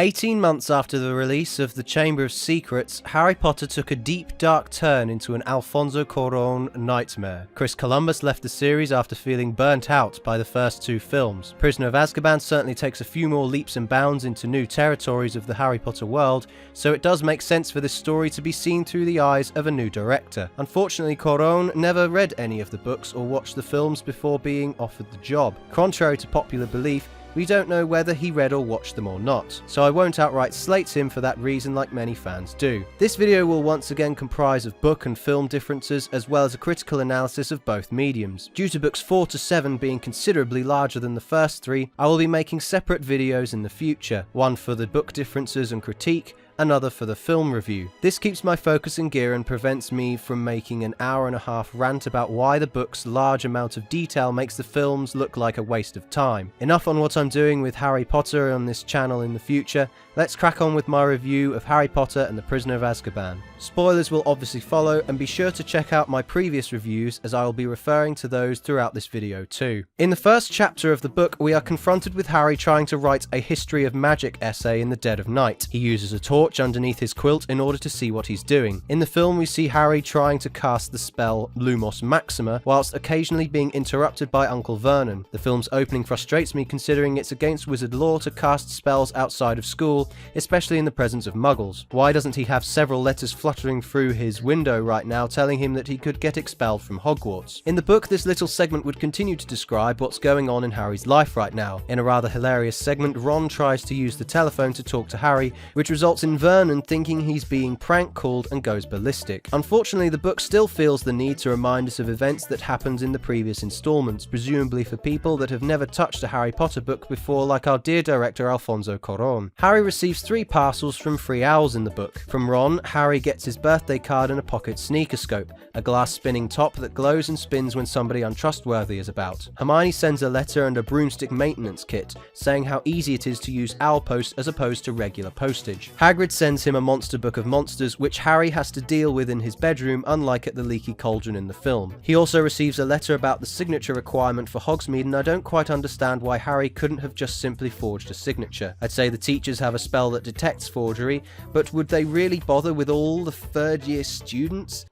18 months after the release of The Chamber of Secrets, Harry Potter took a deep, dark turn into an Alfonso Cuarón nightmare. Chris Columbus left the series after feeling burnt out by the first two films. Prisoner of Azkaban certainly takes a few more leaps and bounds into new territories of the Harry Potter world, so it does make sense for this story to be seen through the eyes of a new director. Unfortunately, Cuarón never read any of the books or watched the films before being offered the job. Contrary to popular belief, we don't know whether he read or watched them or not, so I won't outright slate him for that reason like many fans do. This video will once again comprise of book and film differences as well as a critical analysis of both mediums. Due to books 4 to 7 being considerably larger than the first 3, I will be making separate videos in the future, one for the book differences and critique, another for the film review. This keeps my focus in gear and prevents me from making an hour-and-a-half rant about why the book's large amount of detail makes the films look like a waste of time. Enough on what I'm doing with Harry Potter on this channel in the future. Let's crack on with my review of Harry Potter and the Prisoner of Azkaban. Spoilers will obviously follow, and be sure to check out my previous reviews as I will be referring to those throughout this video too. In the first chapter of the book, we are confronted with Harry trying to write a history of magic essay in the dead of night. He uses a torch underneath his quilt in order to see what he's doing. In the film, we see Harry trying to cast the spell Lumos Maxima, whilst occasionally being interrupted by Uncle Vernon. The film's opening frustrates me considering it's against wizard law to cast spells outside of school, especially in the presence of muggles. Why doesn't he have several letters fluttering through his window right now telling him that he could get expelled from Hogwarts? In the book, this little segment would continue to describe what's going on in Harry's life right now. In a rather hilarious segment, Ron tries to use the telephone to talk to Harry, which results in Vernon thinking he's being prank called and goes ballistic. Unfortunately, the book still feels the need to remind us of events that happened in the previous installments, presumably for people that have never touched a Harry Potter book before, like our dear director Alfonso Cuarón. Harry receives 3 parcels from 3 owls in the book. From Ron, Harry gets his birthday card and a pocket sneakerscope, a glass spinning top that glows and spins when somebody untrustworthy is about. Hermione sends a letter and a broomstick maintenance kit, saying how easy it is to use owl post as opposed to regular postage. Hagrid sends him a monster book of monsters, which Harry has to deal with in his bedroom, unlike at the Leaky Cauldron in the film. He also receives a letter about the signature requirement for Hogsmeade, and I don't quite understand why Harry couldn't have just simply forged a signature. I'd say the teachers have a spell that detects forgery, but would they really bother with all the third-year students?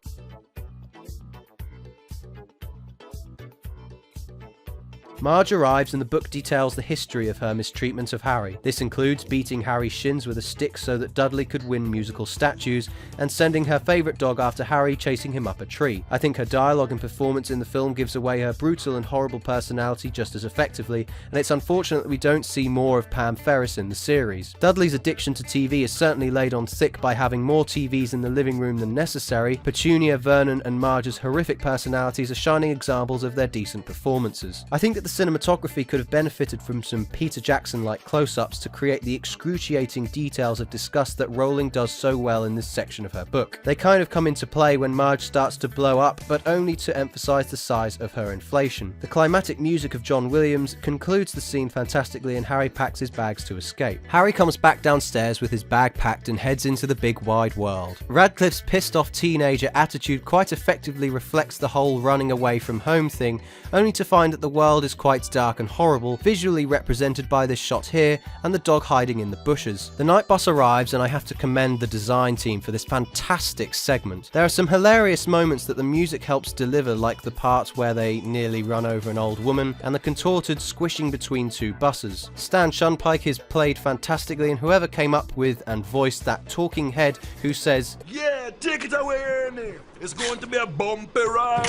Marge arrives and the book details the history of her mistreatment of Harry. This includes beating Harry's shins with a stick so that Dudley could win musical statues, and sending her favourite dog after Harry chasing him up a tree. I think her dialogue and performance in the film gives away her brutal and horrible personality just as effectively, and it's unfortunate that we don't see more of Pam Ferris in the series. Dudley's addiction to TV is certainly laid on thick by having more TVs in the living room than necessary. Petunia, Vernon and Marge's horrific personalities are shining examples of their decent performances. I think that the cinematography could have benefited from some Peter Jackson-like close-ups to create the excruciating details of disgust that Rowling does so well in this section of her book. They kind of come into play when Marge starts to blow up, but only to emphasize the size of her inflation. The climatic music of John Williams concludes the scene fantastically, and Harry packs his bags to escape. Harry comes back downstairs with his bag packed and heads into the big wide world. Radcliffe's pissed-off teenager attitude quite effectively reflects the whole running away from home thing, only to find that the world is quite dark and horrible, visually represented by this shot here and the dog hiding in the bushes. The night bus arrives, and I have to commend the design team for this fantastic segment. There are some hilarious moments that the music helps deliver, like the part where they nearly run over an old woman and the contorted squishing between 2 buses. Stan Shunpike is played fantastically, and whoever came up with and voiced that talking head who says, "Yeah, take it away, Ernie. It's going to be a bumpy ride,"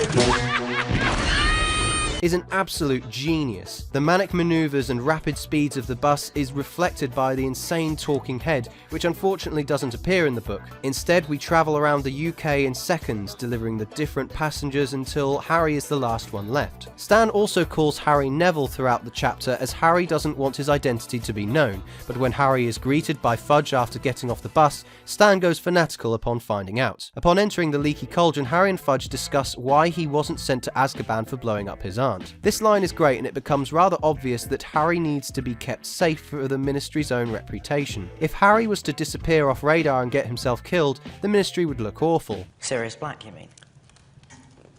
is an absolute genius. The manic maneuvers and rapid speeds of the bus is reflected by the insane talking head, which unfortunately doesn't appear in the book. Instead, we travel around the UK in seconds, delivering the different passengers until Harry is the last one left. Stan also calls Harry Neville throughout the chapter, as Harry doesn't want his identity to be known, but when Harry is greeted by Fudge after getting off the bus, Stan goes fanatical upon finding out. Upon entering the Leaky Cauldron, Harry and Fudge discuss why he wasn't sent to Azkaban for blowing up his aunt. This line is great, and it becomes rather obvious that Harry needs to be kept safe for the Ministry's own reputation. If Harry was to disappear off radar and get himself killed, the Ministry would look awful. Sirius Black, you mean?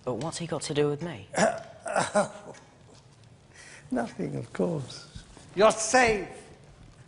But what's he got to do with me? Nothing, of course. You're safe.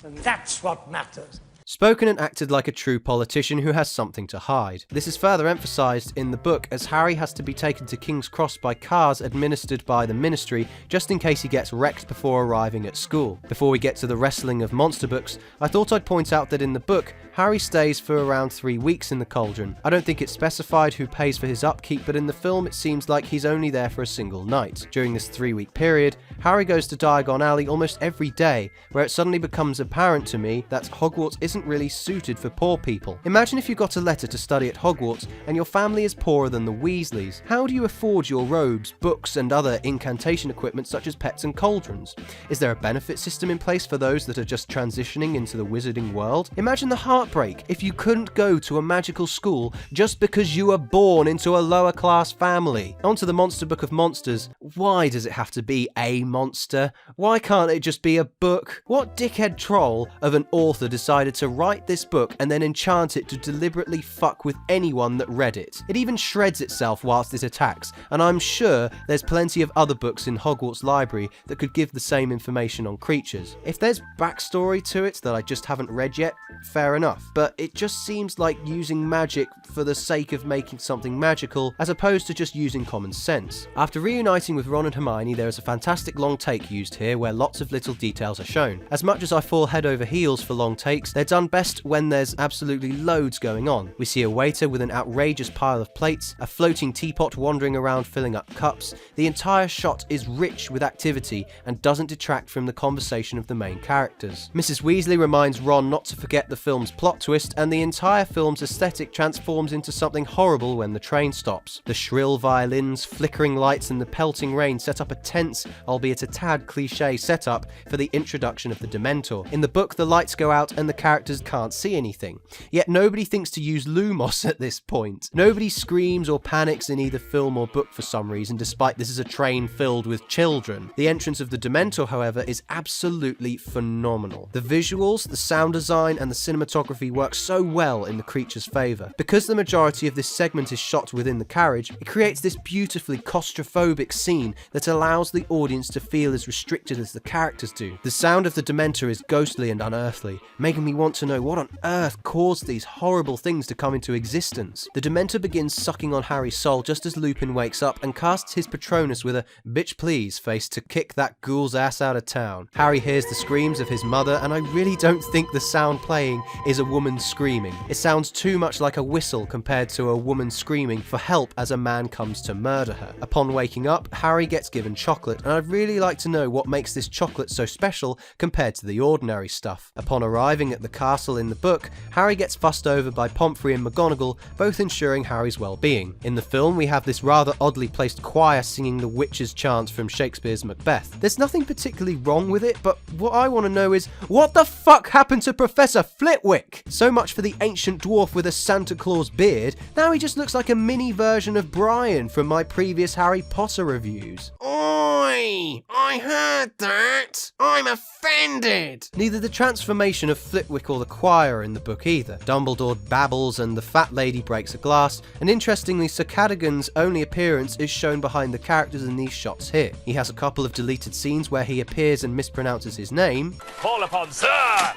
And that's what matters. Spoken and acted like a true politician who has something to hide. This is further emphasised in the book as Harry has to be taken to King's Cross by cars administered by the Ministry just in case he gets wrecked before arriving at school. Before we get to the wrestling of monster books, I thought I'd point out that in the book, Harry stays for around 3 weeks in the cauldron. I don't think it's specified who pays for his upkeep, but in the film it seems like he's only there for a single night. During this 3-week period, Harry goes to Diagon Alley almost every day, where it suddenly becomes apparent to me that Hogwarts isn't really suited for poor people. Imagine if you got a letter to study at Hogwarts and your family is poorer than the Weasleys. How do you afford your robes, books and other incantation equipment such as pets and cauldrons? Is there a benefit system in place for those that are just transitioning into the wizarding world? Imagine the heartbreak if you couldn't go to a magical school just because you were born into a lower class family. Onto the Monster Book of Monsters. Why does it have to be a monster? Why can't it just be a book? What dickhead troll of an author decided to write this book and then enchant it to deliberately fuck with anyone that read it? It even shreds itself whilst it attacks, and I'm sure there's plenty of other books in Hogwarts library that could give the same information on creatures. If there's backstory to it that I just haven't read yet, fair enough, but it just seems like using magic for the sake of making something magical as opposed to just using common sense. After reuniting with Ron and Hermione, there is a fantastic long take used here where lots of little details are shown. As much as I fall head over heels for long takes, they're done best when there's absolutely loads going on. We see a waiter with an outrageous pile of plates, a floating teapot wandering around filling up cups. The entire shot is rich with activity and doesn't detract from the conversation of the main characters. Mrs. Weasley reminds Ron not to forget the film's plot twist, and the entire film's aesthetic transforms into something horrible when the train stops. The shrill violins, flickering lights and the pelting rain set up a tense, albeit a tad cliche setup for the introduction of the Dementor. In the book, the lights go out and the characters can't see anything. Yet nobody thinks to use Lumos at this point. Nobody screams or panics in either film or book for some reason, despite this is a train filled with children. The entrance of the Dementor, however, is absolutely phenomenal. The visuals, the sound design, and the cinematography work so well in the creature's favour. Because the majority of this segment is shot within the carriage, it creates this beautifully claustrophobic scene that allows the audience to feel as restricted as the characters do. The sound of the Dementor is ghostly and unearthly, making me want to know what on earth caused these horrible things to come into existence. The Dementor begins sucking on Harry's soul just as Lupin wakes up and casts his Patronus with a "bitch please" face to kick that ghoul's ass out of town. Harry hears the screams of his mother, and I really don't think the sound playing is a woman screaming. It sounds too much like a whistle compared to a woman screaming for help as a man comes to murder her. Upon waking up, Harry gets given chocolate, and I'd really like to know what makes this chocolate so special compared to the ordinary stuff. Upon arriving at the castle in the book, Harry gets fussed over by Pomfrey and McGonagall, both ensuring Harry's well-being. In the film, we have this rather oddly placed choir singing the witch's chant from Shakespeare's Macbeth. There's nothing particularly wrong with it, but what I want to know is, what the fuck happened to Professor Flitwick? So much for the ancient dwarf with a Santa Claus beard, now he just looks like a mini version of Brian from my previous Harry Potter reviews. Oi! I heard that! I'm offended! Neither the transformation of Flitwick or the choir are in the book either. Dumbledore babbles and the fat lady breaks a glass, and interestingly, Sir Cadogan's only appearance is shown behind the characters in these shots here. He has a couple of deleted scenes where he appears and mispronounces his name. Call upon Sir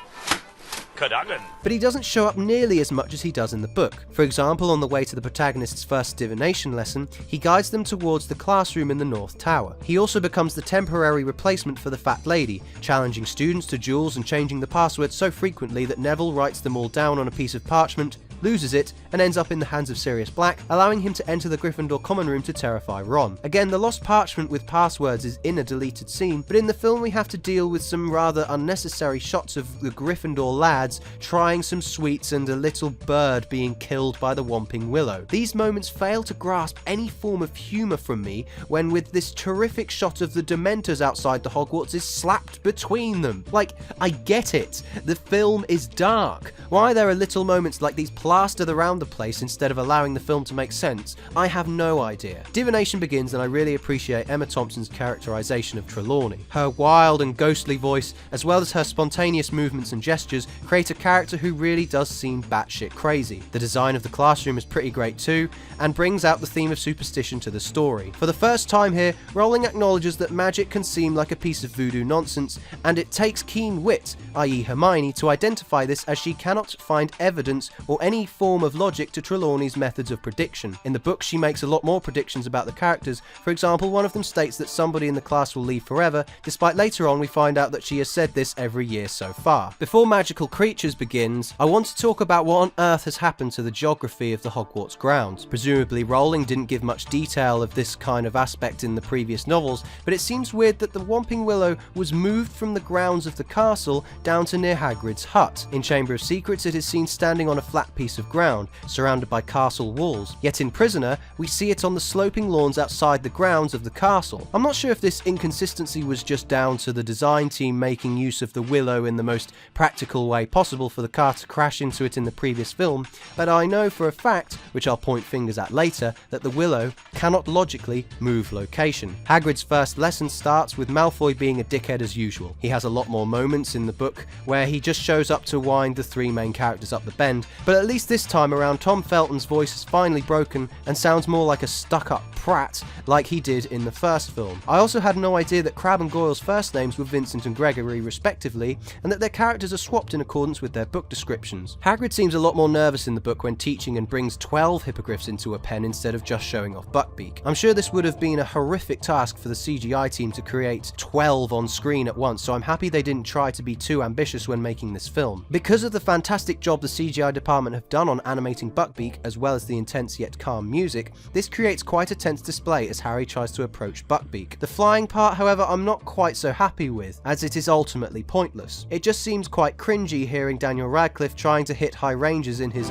Cadogan. But he doesn't show up nearly as much as he does in the book. For example, on the way to the protagonist's first divination lesson, he guides them towards the classroom in the North Tower. He also becomes the temporary replacement for the fat lady, challenging students to duels and changing the passwords so frequently that Neville writes them all down on a piece of parchment, loses it, and ends up in the hands of Sirius Black, allowing him to enter the Gryffindor common room to terrify Ron. Again, the lost parchment with passwords is in a deleted scene, but in the film we have to deal with some rather unnecessary shots of the Gryffindor lads trying some sweets and a little bird being killed by the Whomping Willow. These moments fail to grasp any form of humour from me when with this terrific shot of the Dementors outside the Hogwarts is slapped between them. Like, I get it. The film is dark. Why there are little moments like these plastered around the place instead of allowing the film to make sense? I have no idea. Divination begins, and I really appreciate Emma Thompson's characterization of Trelawney. Her wild and ghostly voice, as well as her spontaneous movements and gestures, create a character who really does seem batshit crazy. The design of the classroom is pretty great too, and brings out the theme of superstition to the story. For the first time here, Rowling acknowledges that magic can seem like a piece of voodoo nonsense, and it takes keen wit, i.e. Hermione, to identify this, as she cannot find evidence or any form of logic to Trelawney's methods of prediction. In the book, she makes a lot more predictions about the characters. For example, one of them states that somebody in the class will leave forever, despite later on we find out that she has said this every year so far. Before Magical Creatures begins, I want to talk about what on earth has happened to the geography of the Hogwarts grounds. Presumably Rowling didn't give much detail of this kind of aspect in the previous novels, but it seems weird that the Whomping Willow was moved from the grounds of the castle down to near Hagrid's hut. In Chamber of Secrets, it is seen standing on a flat piece of ground, surrounded by castle walls, yet in Prisoner, we see it on the sloping lawns outside the grounds of the castle. I'm not sure if this inconsistency was just down to the design team making use of the willow in the most practical way possible for the car to crash into it in the previous film, but I know for a fact, which I'll point fingers at later, that the willow cannot logically move location. Hagrid's first lesson starts with Malfoy being a dickhead as usual. He has a lot more moments in the book where he just shows up to wind the three main characters up the bend, but at least this time around Tom Felton's voice is finally broken and sounds more like a stuck-up prat like he did in the first film. I also had no idea that Crabbe and Goyle's first names were Vincent and Gregory respectively, and that their characters are swapped in accordance with their book descriptions. Hagrid seems a lot more nervous in the book when teaching and brings 12 hippogriffs into a pen instead of just showing off Buckbeak. I'm sure this would have been a horrific task for the CGI team to create 12 on screen at once, so I'm happy they didn't try to be too ambitious when making this film. Because of the fantastic job the CGI department have done on animating Buckbeak, as well as the intense yet calm music, this creates quite a tense display as Harry tries to approach Buckbeak. The flying part, however, I'm not quite so happy with, as it is ultimately pointless. It just seems quite cringy hearing Daniel Radcliffe trying to hit high ranges in his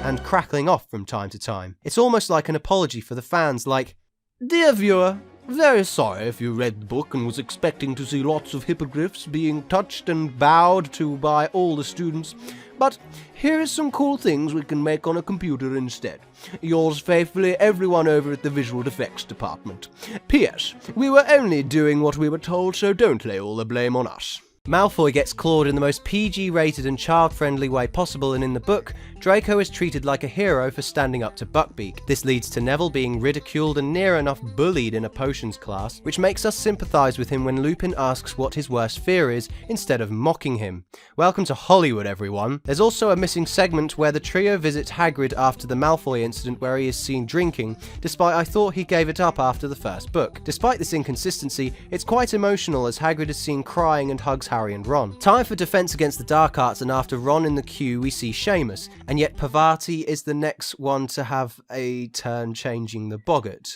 and crackling off from time to time. It's almost like an apology for the fans, like, "Dear viewer, very sorry if you read the book and was expecting to see lots of hippogriffs being touched and bowed to by all the students, but here is some cool things we can make on a computer instead. Yours faithfully, everyone over at the Visual Effects Department. P.S. We were only doing what we were told, so don't lay all the blame on us." Malfoy gets clawed in the most PG-rated and child-friendly way possible, and in the book, Draco is treated like a hero for standing up to Buckbeak. This leads to Neville being ridiculed and near enough bullied in a potions class, which makes us sympathise with him when Lupin asks what his worst fear is, instead of mocking him. Welcome to Hollywood, everyone. There's also a missing segment where the trio visits Hagrid after the Malfoy incident where he is seen drinking, despite I thought he gave it up after the first book. Despite this inconsistency, it's quite emotional as Hagrid is seen crying and hugs Harry and Ron. Time for Defense Against the Dark Arts, and after Ron in the queue we see Seamus, and yet Parvati is the next one to have a turn changing the boggart.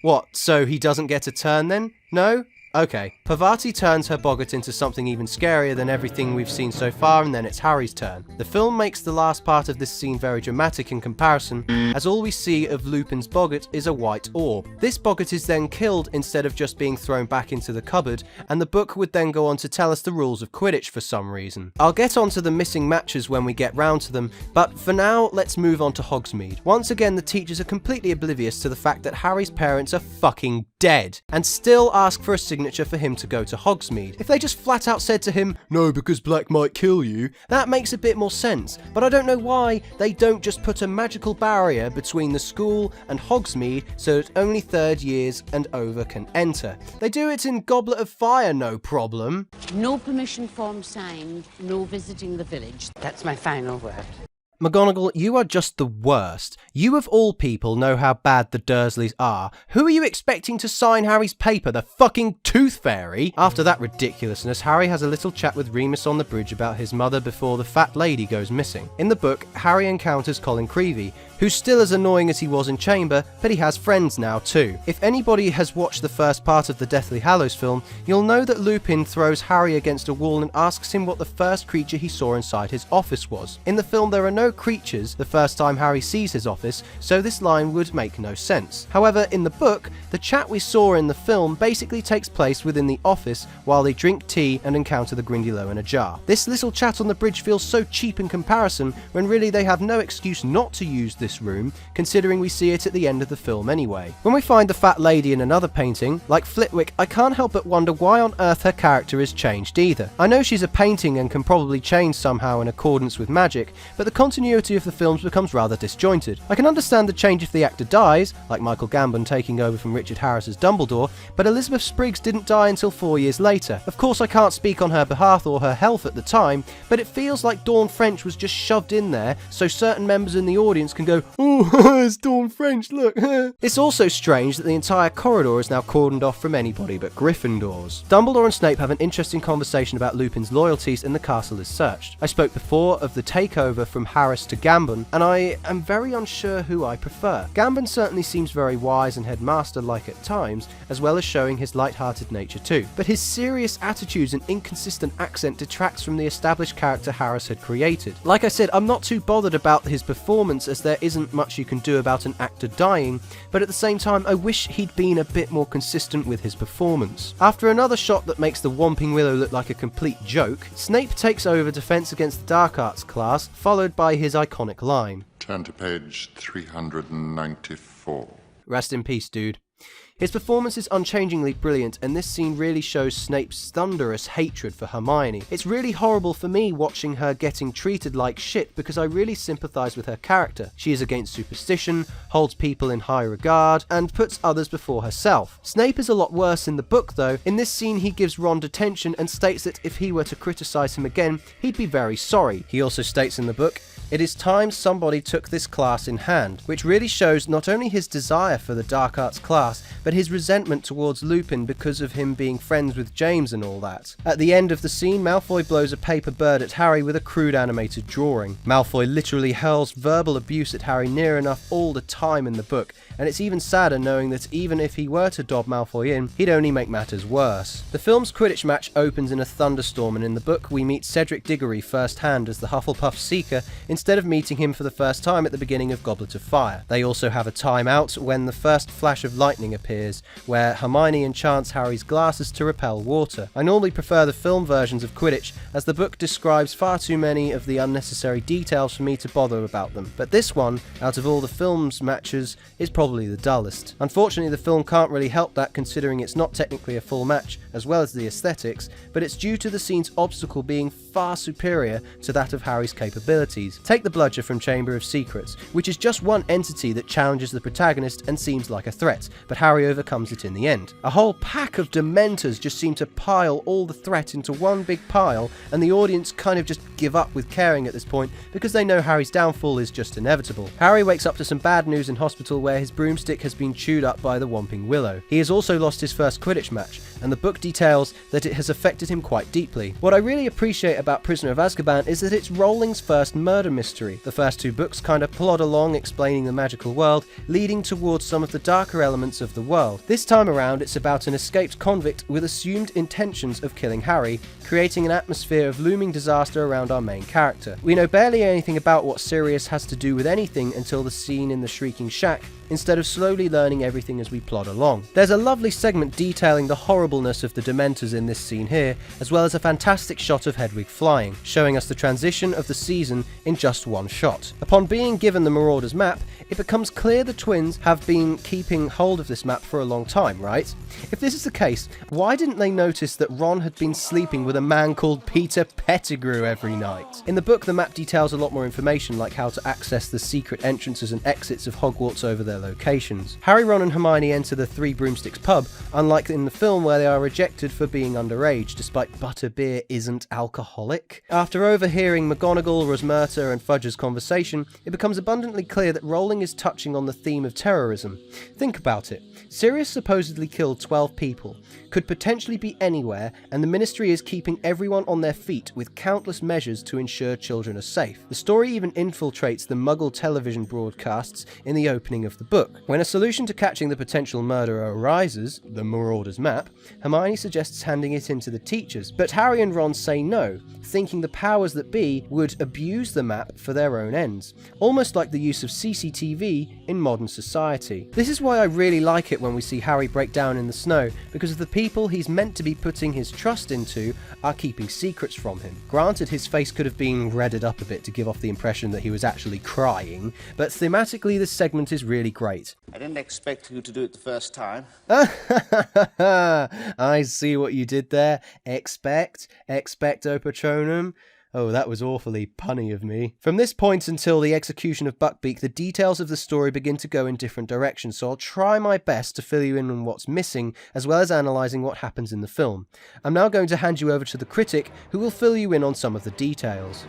What, so he doesn't get a turn then? No? Okay. Parvati turns her boggart into something even scarier than everything we've seen so far, and then it's Harry's turn. The film makes the last part of this scene very dramatic in comparison, as all we see of Lupin's boggart is a white orb. This boggart is then killed instead of just being thrown back into the cupboard, and the book would then go on to tell us the rules of Quidditch for some reason. I'll get onto the missing matches when we get round to them, but for now, let's move on to Hogsmeade. Once again, the teachers are completely oblivious to the fact that Harry's parents are fucking dead, and still ask for a signature for him to go to Hogsmeade. If they just flat out said to him, "No, because black might kill you," that makes a bit more sense, but I don't know why they don't just put a magical barrier between the school and Hogsmeade so that only third years and over can enter. They do it in Goblet of Fire, no problem. No permission form signed, no visiting the village. That's my final word. McGonagall, you are just the worst. You of all people know how bad the Dursleys are. Who are you expecting to sign Harry's paper? The fucking Tooth Fairy? After that ridiculousness, Harry has a little chat with Remus on the bridge about his mother before the fat lady goes missing. In the book, Harry encounters Colin Creevey, who's still as annoying as he was in Chamber, but he has friends now too. If anybody has watched the first part of the Deathly Hallows film, you'll know that Lupin throws Harry against a wall and asks him what the first creature he saw inside his office was. In the film, there are no no creatures the first time Harry sees his office, so this line would make no sense. However, in the book, the chat we saw in the film basically takes place within the office while they drink tea and encounter the Grindylow in a jar. This little chat on the bridge feels so cheap in comparison, when really they have no excuse not to use this room, considering we see it at the end of the film anyway. When we find the fat lady in another painting, like Flitwick, I can't help but wonder why on earth her character is changed either. I know she's a painting and can probably change somehow in accordance with magic, but the continuity of the films becomes rather disjointed. I can understand the change if the actor dies, like Michael Gambon taking over from Richard Harris as Dumbledore, but Elizabeth Spriggs didn't die until 4 years later. Of course I can't speak on her behalf or her health at the time, but it feels like Dawn French was just shoved in there so certain members in the audience can go, "Oh, it's Dawn French, look." It's also strange that the entire corridor is now cordoned off from anybody but Gryffindors. Dumbledore and Snape have an interesting conversation about Lupin's loyalties and the castle is searched. I spoke before of the takeover from Harris to Gambon, and I am very unsure who I prefer. Gambon certainly seems very wise and headmaster-like at times, as well as showing his light-hearted nature too. But his serious attitudes and inconsistent accent detracts from the established character Harris had created. Like I said, I'm not too bothered about his performance as there isn't much you can do about an actor dying, but at the same time I wish he'd been a bit more consistent with his performance. After another shot that makes the Whomping Willow look like a complete joke, Snape takes over Defense Against the Dark Arts class, followed by his iconic line. Turn to page 394. Rest in peace, dude. His performance is unchangingly brilliant, and this scene really shows Snape's thunderous hatred for Hermione. It's really horrible for me watching her getting treated like shit because I really sympathise with her character. She is against superstition, holds people in high regard, and puts others before herself. Snape is a lot worse in the book though. In this scene he gives Ron detention and states that if he were to criticise him again, he'd be very sorry. He also states in the book, "It is time somebody took this class in hand," which really shows not only his desire for the dark arts class, but his resentment towards Lupin because of him being friends with James and all that. At the end of the scene, Malfoy blows a paper bird at Harry with a crude animated drawing. Malfoy literally hurls verbal abuse at Harry near enough all the time in the book, and it's even sadder knowing that even if he were to dob Malfoy in, he'd only make matters worse. The film's Quidditch match opens in a thunderstorm, and in the book we meet Cedric Diggory firsthand as the Hufflepuff Seeker instead of meeting him for the first time at the beginning of Goblet of Fire. They also have a timeout when the first flash of lightning appears, where Hermione enchants Harry's glasses to repel water. I normally prefer the film versions of Quidditch, as the book describes far too many of the unnecessary details for me to bother about them, but this one, out of all the film's matches, is probably the dullest. Unfortunately, the film can't really help that considering it's not technically a full match, as well as the aesthetics, but it's due to the scene's obstacle being far superior to that of Harry's capabilities. Take the bludger from Chamber of Secrets, which is just one entity that challenges the protagonist and seems like a threat, but Harry overcomes it in the end. A whole pack of Dementors just seem to pile all the threat into one big pile, and the audience kind of just give up with caring at this point because they know Harry's downfall is just inevitable. Harry wakes up to some bad news in hospital where his broomstick has been chewed up by the Whomping Willow. He has also lost his first Quidditch match, and the book details that it has affected him quite deeply. What I really appreciate about Prisoner of Azkaban is that it's Rowling's first murder mystery. The first two books kind of plod along explaining the magical world, leading towards some of the darker elements of the world. This time around it's about an escaped convict with assumed intentions of killing Harry, creating an atmosphere of looming disaster around our main character. We know barely anything about what Sirius has to do with anything until the scene in the Shrieking Shack, instead of slowly learning everything as we plod along. There's a lovely segment detailing the horribleness of the Dementors in this scene here, as well as a fantastic shot of Hedwig flying, showing us the transition of the season in just one shot. Upon being given the Marauders map, it becomes clear the twins have been keeping hold of this map for a long time, right? If this is the case, why didn't they notice that Ron had been sleeping with a man called Peter Pettigrew every night? In the book, the map details a lot more information, like how to access the secret entrances and exits of Hogwarts over their locations. Harry, Ron and Hermione enter the Three Broomsticks pub, unlike in the film where they are rejected for being underage, despite butterbeer isn't alcoholic. After overhearing McGonagall, Rosmerta and Fudge's conversation, it becomes abundantly clear that Rowling is touching on the theme of terrorism. Think about it. Sirius supposedly killed 12 people, could potentially be anywhere, and the Ministry is keeping everyone on their feet with countless measures to ensure children are safe. The story even infiltrates the Muggle television broadcasts in the opening of the book. When a solution to catching the potential murderer arises, the Marauder's map, Hermione suggests handing it in to the teachers, but Harry and Ron say no, thinking the powers that be would abuse the map for their own ends, almost like the use of CCTV in modern society. This is why I really like it when we see Harry break down in the snow, because the people he's meant to be putting his trust into are keeping secrets from him. Granted, his face could have been redded up a bit to give off the impression that he was actually crying, but thematically this segment is really great. I didn't expect you to do it the first time. I see what you did there. Expecto Patronum. Oh, that was awfully punny of me. From this point until the execution of Buckbeak, the details of the story begin to go in different directions, so I'll try my best to fill you in on what's missing, as well as analysing what happens in the film. I'm now going to hand you over to the critic, who will fill you in on some of the details.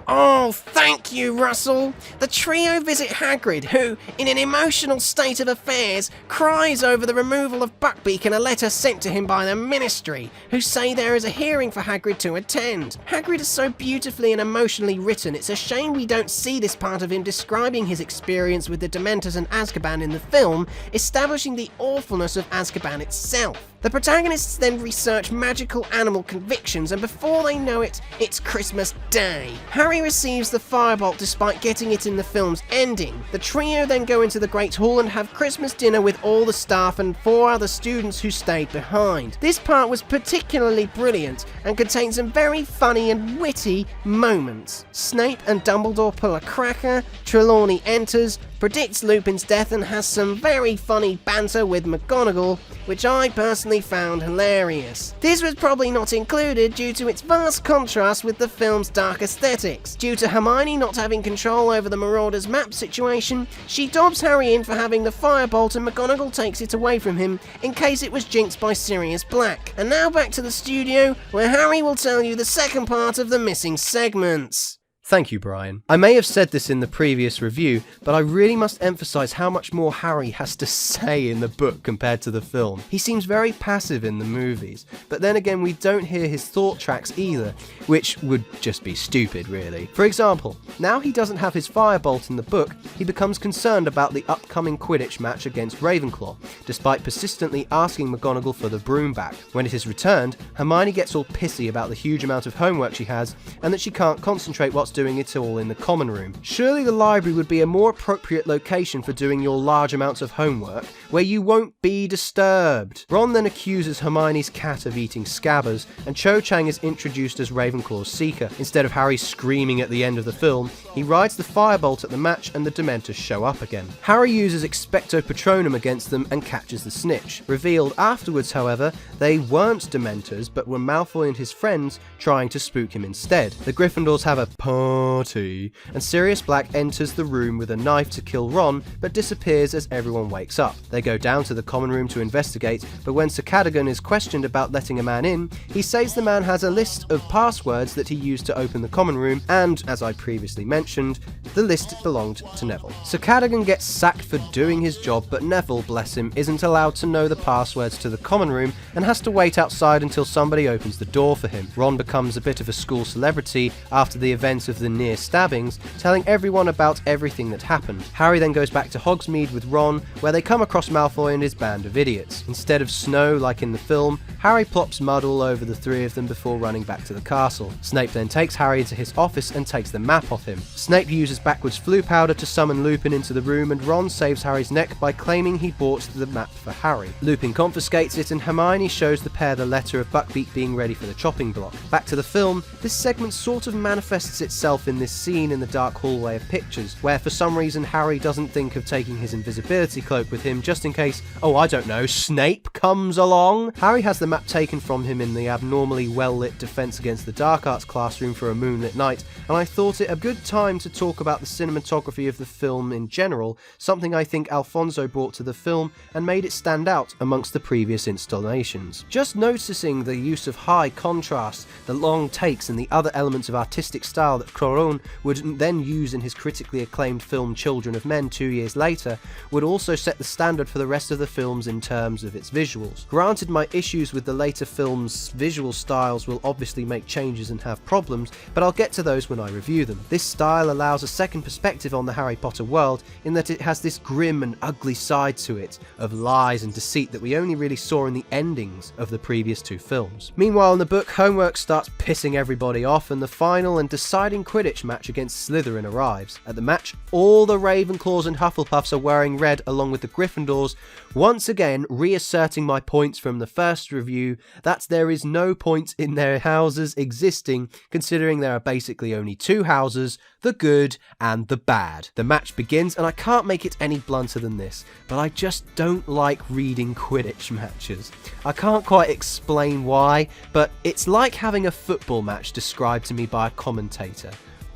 Oh, thank you, Russell. The trio visit Hagrid, who, in an emotional state of affairs, cries over the removal of Buckbeak in a letter sent to him by the Ministry, who say there is a hearing for Hagrid to attend. Hagrid is so beautifully and emotionally written, it's a shame we don't see this part of him describing his experience with the Dementors and Azkaban in the film, establishing the awfulness of Azkaban itself. The protagonists then research magical animal convictions, and before they know it, it's Christmas Day. Harry receives the firebolt despite getting it in the film's ending. The trio then go into the Great Hall and have Christmas dinner with all the staff and 4 other students who stayed behind. This part was particularly brilliant and contains some very funny and witty moments. Snape and Dumbledore pull a cracker, Trelawney enters, predicts Lupin's death and has some very funny banter with McGonagall, which I personally found hilarious. This was probably not included due to its vast contrast with the film's dark aesthetics. Due to Hermione not having control over the Marauder's map situation, she dobs Harry in for having the firebolt and McGonagall takes it away from him in case it was jinxed by Sirius Black. And now back to the studio, where Harry will tell you the second part of the missing segments. Thank you, Brian. I may have said this in the previous review, but I really must emphasise how much more Harry has to say in the book compared to the film. He seems very passive in the movies, but then again we don't hear his thought tracks either, which would just be stupid really. For example, now he doesn't have his firebolt in the book, he becomes concerned about the upcoming Quidditch match against Ravenclaw, despite persistently asking McGonagall for the broom back. When it is returned, Hermione gets all pissy about the huge amount of homework she has, and that she can't concentrate whilst doing it all in the common room. Surely the library would be a more appropriate location for doing your large amounts of homework, where you won't be disturbed. Ron then accuses Hermione's cat of eating Scabbers, and Cho Chang is introduced as Ravenclaw's seeker. Instead of Harry screaming at the end of the film, he rides the firebolt at the match and the Dementors show up again. Harry uses Expecto Patronum against them and catches the snitch. Revealed afterwards, however, they weren't Dementors, but were Malfoy and his friends trying to spook him instead. The Gryffindors have a party, and Sirius Black enters the room with a knife to kill Ron, but disappears as everyone wakes up. They go down to the common room to investigate, but when Sir Cadogan is questioned about letting a man in, he says the man has a list of passwords that he used to open the common room, and, as I previously mentioned, the list belonged to Neville. Sir Cadogan gets sacked for doing his job, but Neville, bless him, isn't allowed to know the passwords to the common room and has to wait outside until somebody opens the door for him. Ron becomes a bit of a school celebrity after the events of the near stabbings, telling everyone about everything that happened. Harry then goes back to Hogsmeade with Ron, where they come across Malfoy and his band of idiots. Instead of snow like in the film, Harry plops mud all over the 3 of them before running back to the castle. Snape then takes Harry into his office and takes the map off him. Snape uses backwards flue powder to summon Lupin into the room, and Ron saves Harry's neck by claiming he bought the map for Harry. Lupin confiscates it and Hermione shows the pair the letter of Buckbeak being ready for the chopping block. Back to the film, this segment sort of manifests itself in this scene in the dark hallway of pictures, where for some reason Harry doesn't think of taking his invisibility cloak with him just in case, oh I don't know, Snape comes along. Harry has the map taken from him in the abnormally well-lit Defense Against the Dark Arts classroom for a moonlit night, and I thought it a good time to talk about the cinematography of the film in general, something I think Alfonso brought to the film and made it stand out amongst the previous installations. Just noticing the use of high contrast, the long takes and the other elements of artistic style that Cuarón would then use in his critically acclaimed film Children of Men 2 years later, would also set the standard for the rest of the films in terms of its visuals. Granted, my issues with the later films' visual styles will obviously make changes and have problems, but I'll get to those when I review them. This style allows a second perspective on the Harry Potter world in that it has this grim and ugly side to it, of lies and deceit that we only really saw in the endings of the previous 2 films. Meanwhile, in the book, homework starts pissing everybody off and the final and deciding Quidditch match against Slytherin arrives. At the match, all the Ravenclaws and Hufflepuffs are wearing red along with the Gryffindors, once again reasserting my points from the first review that there is no point in their houses existing, considering there are basically only 2 houses, the good and the bad. The match begins, and I can't make it any blunter than this, but I just don't like reading Quidditch matches. I can't quite explain why, but it's like having a football match described to me by a commentator.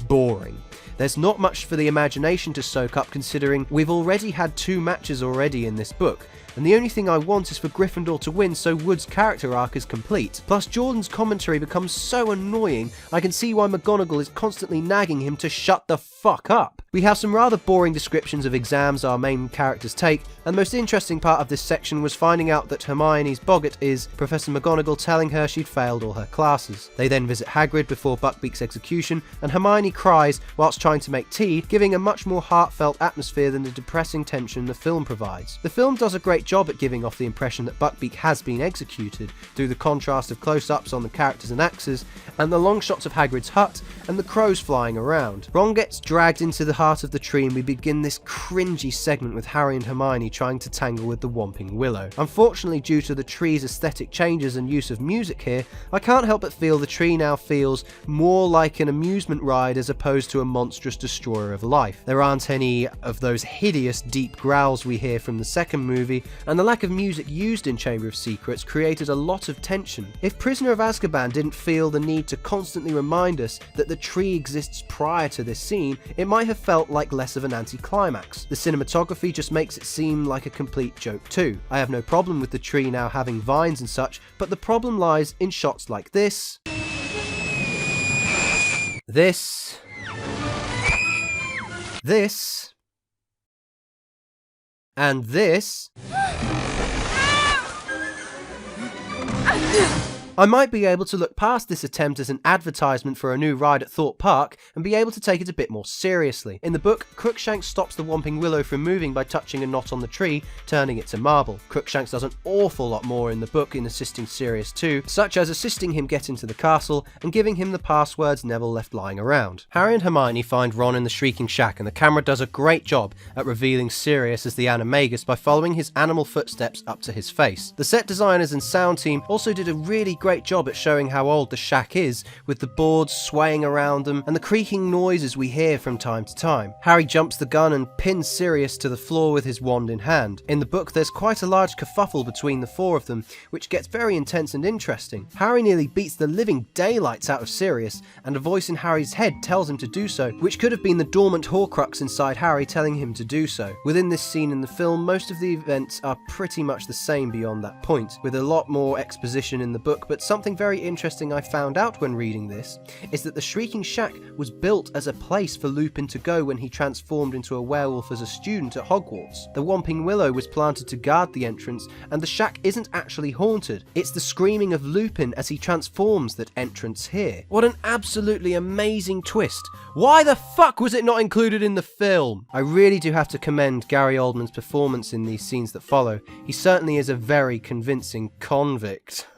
Boring. There's not much for the imagination to soak up, considering we've already had 2 matches already in this book, and the only thing I want is for Gryffindor to win so Wood's character arc is complete. Plus, Jordan's commentary becomes so annoying, I can see why McGonagall is constantly nagging him to shut the fuck up. We have some rather boring descriptions of exams our main characters take, and the most interesting part of this section was finding out that Hermione's boggart is Professor McGonagall telling her she'd failed all her classes. They then visit Hagrid before Buckbeak's execution, and Hermione cries whilst trying to make tea, giving a much more heartfelt atmosphere than the depressing tension the film provides. The film does a great job at giving off the impression that Buckbeak has been executed, through the contrast of close-ups on the characters and axes, and the long shots of Hagrid's hut, and the crows flying around. Ron gets dragged into the heart of the tree, and we begin this cringy segment with Harry and Hermione trying to tangle with the Whomping Willow. Unfortunately, due to the tree's aesthetic changes and use of music here, I can't help but feel the tree now feels more like an amusement ride as opposed to a monstrous destroyer of life. There aren't any of those hideous deep growls we hear from the second movie, and the lack of music used in Chamber of Secrets created a lot of tension. If Prisoner of Azkaban didn't feel the need to constantly remind us that the tree exists prior to this scene, it might have felt like less of an anticlimax. The cinematography just makes it seem like a complete joke too. I have no problem with the tree now having vines and such, but the problem lies in shots like this, and this. I might be able to look past this attempt as an advertisement for a new ride at Thorpe Park and be able to take it a bit more seriously. In the book, Crookshanks stops the Whomping Willow from moving by touching a knot on the tree, turning it to marble. Crookshanks does an awful lot more in the book in assisting Sirius too, such as assisting him get into the castle and giving him the passwords Neville left lying around. Harry and Hermione find Ron in the Shrieking Shack, and the camera does a great job at revealing Sirius as the Animagus by following his animal footsteps up to his face. The set designers and sound team also did a really great job at showing how old the shack is, with the boards swaying around them and the creaking noises we hear from time to time. Harry jumps the gun and pins Sirius to the floor with his wand in hand. In the book, there's quite a large kerfuffle between the 4 of them, which gets very intense and interesting. Harry nearly beats the living daylights out of Sirius, and a voice in Harry's head tells him to do so, which could have been the dormant Horcrux inside Harry telling him to do so. Within this scene in the film, most of the events are pretty much the same beyond that point, with a lot more exposition in the book, but something very interesting I found out when reading this is that the Shrieking Shack was built as a place for Lupin to go when he transformed into a werewolf as a student at Hogwarts. The Whomping Willow was planted to guard the entrance, and the shack isn't actually haunted. It's the screaming of Lupin as he transforms that entrance here. What an absolutely amazing twist. Why the fuck was it not included in the film? I really do have to commend Gary Oldman's performance in these scenes that follow. He certainly is a very convincing convict.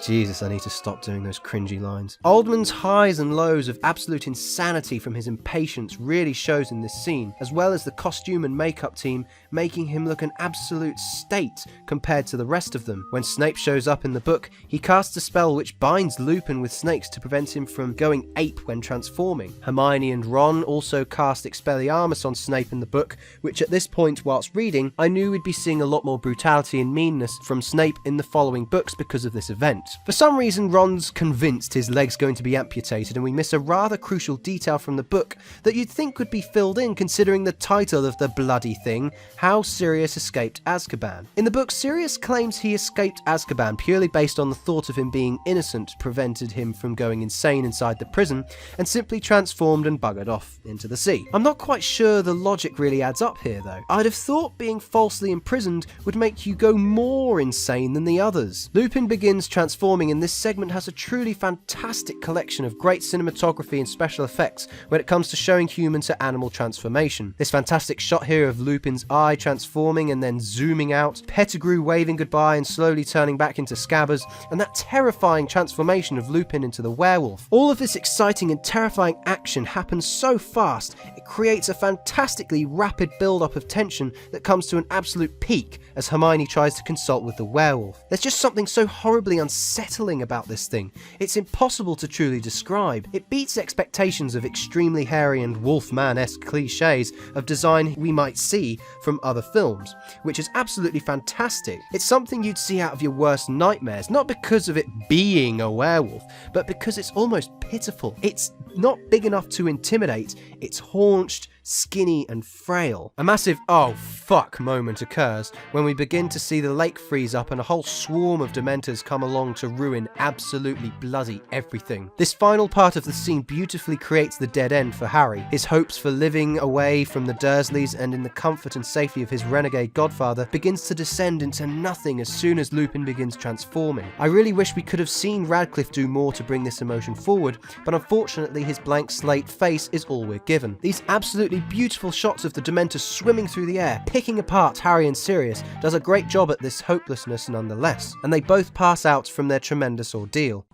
Jesus, I need to stop doing those cringy lines. Oldman's highs and lows of absolute insanity from his impatience really shows in this scene, as well as the costume and makeup team making him look an absolute state compared to the rest of them. When Snape shows up in the book, he casts a spell which binds Lupin with snakes to prevent him from going ape when transforming. Hermione and Ron also cast Expelliarmus on Snape in the book, which at this point whilst reading, I knew we'd be seeing a lot more brutality and meanness from Snape in the following books because of this event. For some reason, Ron's convinced his leg's going to be amputated, and we miss a rather crucial detail from the book that you'd think would be filled in considering the title of the bloody thing, How Sirius Escaped Azkaban. In the book, Sirius claims he escaped Azkaban purely based on the thought of him being innocent prevented him from going insane inside the prison, and simply transformed and buggered off into the sea. I'm not quite sure the logic really adds up here though. I'd have thought being falsely imprisoned would make you go more insane than the others. Lupin begins transforming, and this segment has a truly fantastic collection of great cinematography and special effects when it comes to showing human to animal transformation. This fantastic shot here of Lupin's eye transforming and then zooming out, Pettigrew waving goodbye and slowly turning back into Scabbers, and that terrifying transformation of Lupin into the werewolf. All of this exciting and terrifying action happens so fast, it creates a fantastically rapid build-up of tension that comes to an absolute peak as Hermione tries to consult with the werewolf. There's just something so horribly unsettling about this thing. It's impossible to truly describe. It beats expectations of extremely hairy and Wolfman-esque cliches of design we might see from other films, which is absolutely fantastic. It's something you'd see out of your worst nightmares, not because of it being a werewolf, but because it's almost pitiful. It's not big enough to intimidate, it's haunched, skinny and frail. A massive "oh fuck" moment occurs when we begin to see the lake freeze up and a whole swarm of Dementors come along to ruin absolutely bloody everything. This final part of the scene beautifully creates the dead end for Harry. His hopes for living away from the Dursleys and in the comfort and safety of his renegade godfather begins to descend into nothing as soon as Lupin begins transforming. I really wish we could have seen Radcliffe do more to bring this emotion forward, but unfortunately his blank slate face is all we're given. These absolutely beautiful shots of the Dementors swimming through the air, picking apart Harry and Sirius, does a great job at this hopelessness nonetheless, and they both pass out from their tremendous ordeal.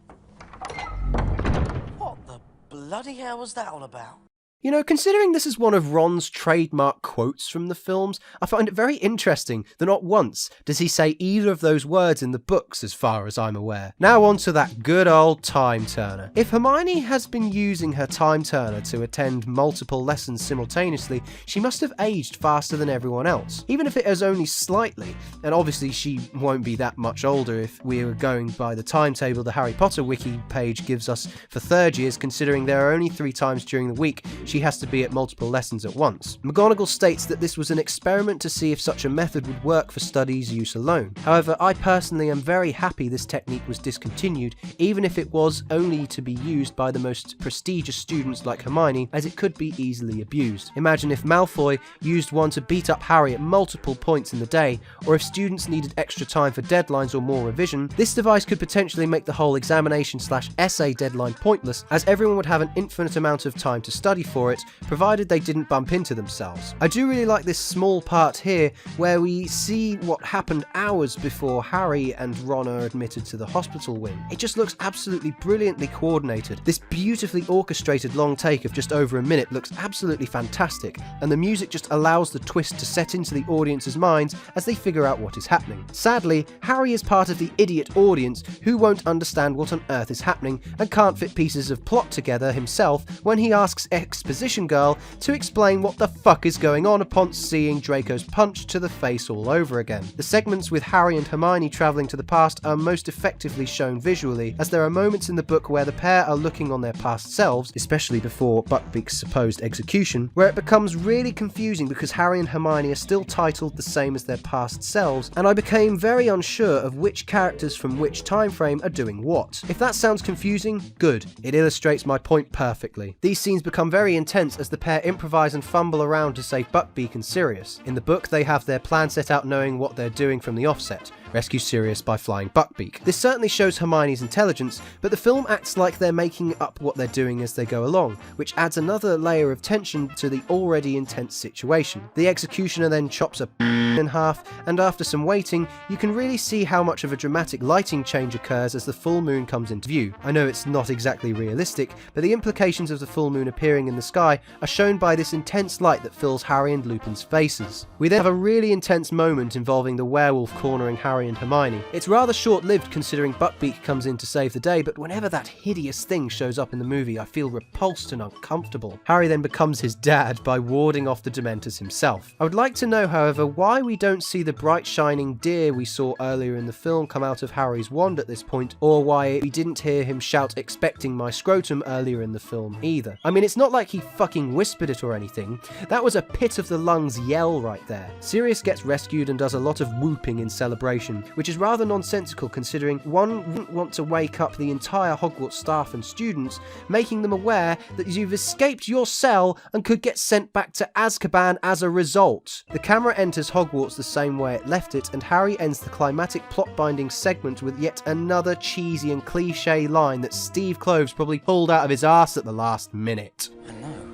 What the bloody hell was that all about? You know, considering this is one of Ron's trademark quotes from the films, I find it very interesting that not once does he say either of those words in the books as far as I'm aware. Now on to that good old Time Turner. If Hermione has been using her Time Turner to attend multiple lessons simultaneously, she must have aged faster than everyone else, even if it is only slightly, and obviously she won't be that much older if we are going by the timetable the Harry Potter wiki page gives us for third years, considering there are only 3 times during the week she has to be at multiple lessons at once. McGonagall states that this was an experiment to see if such a method would work for studies use alone. However, I personally am very happy this technique was discontinued, even if it was only to be used by the most prestigious students like Hermione, as it could be easily abused. Imagine if Malfoy used one to beat up Harry at multiple points in the day, or if students needed extra time for deadlines or more revision, this device could potentially make the whole examination/essay deadline pointless, as everyone would have an infinite amount of time to study for it, provided they didn't bump into themselves. I do really like this small part here where we see what happened hours before Harry and Ron are admitted to the hospital wing. It just looks absolutely brilliantly coordinated. This beautifully orchestrated long take of just over a minute looks absolutely fantastic, and the music just allows the twist to set into the audience's minds as they figure out what is happening. Sadly, Harry is part of the idiot audience who won't understand what on earth is happening and can't fit pieces of plot together himself when he asks Exposition Girl to explain what the fuck is going on upon seeing Draco's punch to the face all over again. The segments with Harry and Hermione travelling to the past are most effectively shown visually, as there are moments in the book where the pair are looking on their past selves, especially before Buckbeak's supposed execution, where it becomes really confusing because Harry and Hermione are still titled the same as their past selves, and I became very unsure of which characters from which time frame are doing what. If that sounds confusing, good. It illustrates my point perfectly. These scenes become very intense as the pair improvise and fumble around to save Buckbeak and Sirius. In the book, they have their plan set out knowing what they're doing from the offset. Rescue Sirius by flying Buckbeak. This certainly shows Hermione's intelligence, but the film acts like they're making up what they're doing as they go along, which adds another layer of tension to the already intense situation. The executioner then chops a in half, and after some waiting, you can really see how much of a dramatic lighting change occurs as the full moon comes into view. I know it's not exactly realistic, but the implications of the full moon appearing in the sky are shown by this intense light that fills Harry and Lupin's faces. We then have a really intense moment involving the werewolf cornering Harry and Hermione. It's rather short-lived considering Buckbeak comes in to save the day, but whenever that hideous thing shows up in the movie, I feel repulsed and uncomfortable. Harry then becomes his dad by warding off the Dementors himself. I would like to know, however, why we don't see the bright shining deer we saw earlier in the film come out of Harry's wand at this point, or why we didn't hear him shout "expecting my scrotum" earlier in the film either. I mean, it's not like he fucking whispered it or anything. That was a pit of the lungs yell right there. Sirius gets rescued and does a lot of whooping in celebration, which is rather nonsensical considering one wouldn't want to wake up the entire Hogwarts staff and students, making them aware that you've escaped your cell and could get sent back to Azkaban as a result. The camera enters Hogwarts the same way it left it, and Harry ends the climatic plot-binding segment with yet another cheesy and cliche line that Steve Kloves probably pulled out of his arse at the last minute. I know.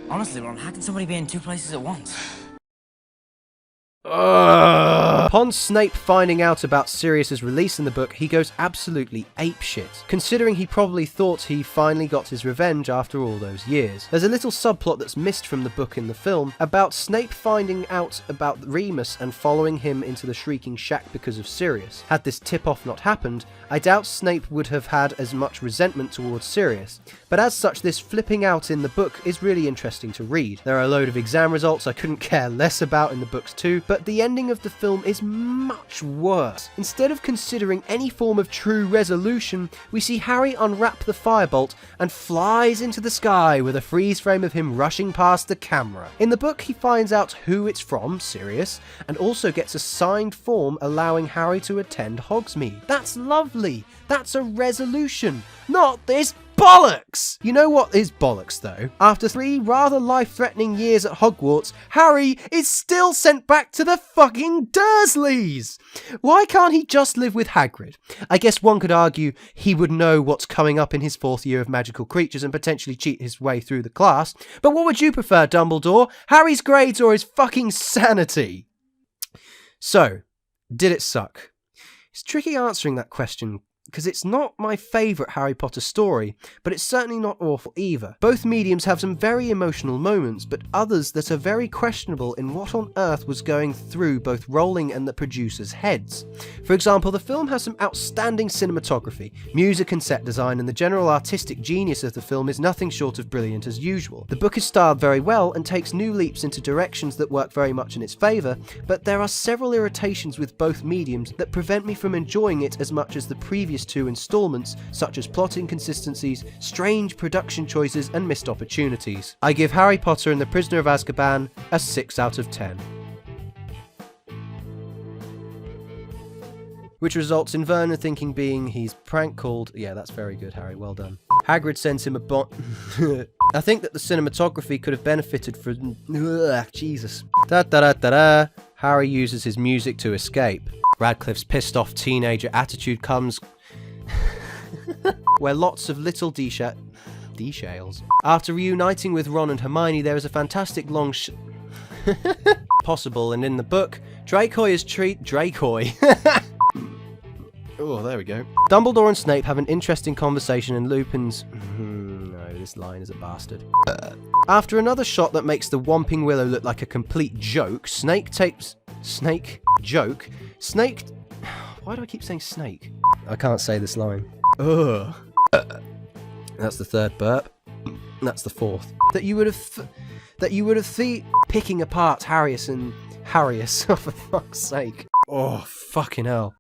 Honestly, Ron, how can somebody be in two places at once? Upon Snape finding out about Sirius's release in the book, he goes absolutely apeshit, considering he probably thought he finally got his revenge after all those years. There's a little subplot that's missed from the book in the film about Snape finding out about Remus and following him into the Shrieking Shack because of Sirius. Had this tip-off not happened, I doubt Snape would have had as much resentment towards Sirius, but as such this flipping out in the book is really interesting to read. There are a load of exam results I couldn't care less about in the books too, but the ending of the film is much worse. Instead of considering any form of true resolution, we see Harry unwrap the firebolt and flies into the sky with a freeze frame of him rushing past the camera. In the book he finds out who it's from, Sirius, and also gets a signed form allowing Harry to attend Hogsmeade. That's lovely. That's a resolution. Not this bollocks! You know what is bollocks though? After 3 rather life-threatening years at Hogwarts, Harry is still sent back to the fucking Dursleys! Why can't he just live with Hagrid? I guess one could argue he would know what's coming up in his 4th year of magical creatures and potentially cheat his way through the class. But what would you prefer, Dumbledore? Harry's grades or his fucking sanity? So, did it suck? It's tricky answering that question, because it's not my favourite Harry Potter story, but it's certainly not awful either. Both mediums have some very emotional moments, but others that are very questionable in what on earth was going through both Rowling and the producers' heads. For example, the film has some outstanding cinematography, music and set design, and the general artistic genius of the film is nothing short of brilliant as usual. The book is styled very well and takes new leaps into directions that work very much in its favour, but there are several irritations with both mediums that prevent me from enjoying it as much as the previous 2 installments, such as plot inconsistencies, strange production choices, and missed opportunities. I give Harry Potter and the Prisoner of Azkaban a 6 out of 10. Which results in Vernon thinking being he's prank called. Yeah, that's very good, Harry, well done. Hagrid sends him a I think that the cinematography could have benefited from. Jesus. Da-da-da-da-da. Harry uses his music to escape. Radcliffe's pissed off teenager attitude comes where lots of little details. After reuniting with Ron and Hermione, there is a fantastic long possible, and in the book, Dracoy is Dracoy. Oh, there we go. Dumbledore and Snape have an interesting conversation, and Lupin's. No, this line is a bastard. After another shot that makes the Whomping Willow look like a complete joke, Snake. Why do I keep saying snake? I can't say this line. Ugh. That's the 3rd burp. That's the 4th. That you would have picking apart Harrius. Oh, for fuck's sake. Oh, fucking hell.